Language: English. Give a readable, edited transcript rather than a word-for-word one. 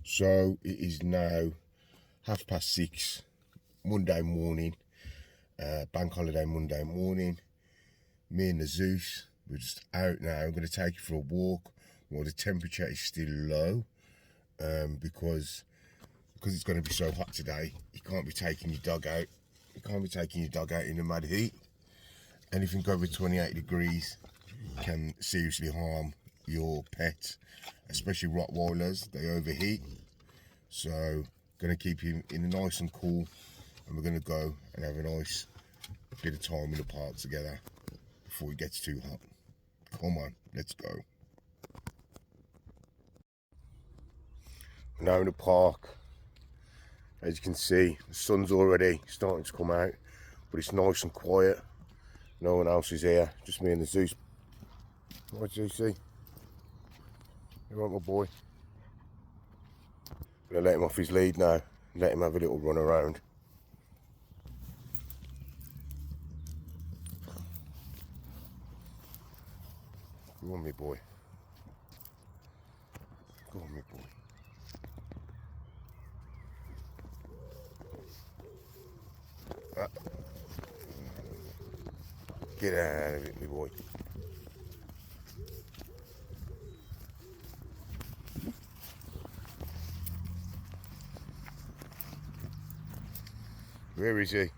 So it is now 6:30 Monday morning, bank holiday Monday morning. Me and the Zeus, we're just out now. I'm going to take you for a walk while the temperature is still low, because it's going to be so hot today. You can't be taking your dog out. You can't be taking your dog out in the mad heat. Anything over 28 degrees can seriously harm your pet, especially Rottweilers. They overheat. So gonna keep him in nice and cool, and we're gonna go and have a nice bit of time in the park together before it gets too hot. Come on, let's go. We're now in the park. As you can see, the sun's already starting to come out, but it's nice and quiet. No one else is here, just me and the Zeus. Right, Zeusy? You right, my boy? I'm gonna let him off his lead now, let him have a little run around. Go on, me boy. Go on, me boy. Get out of it, me boy. Where is he?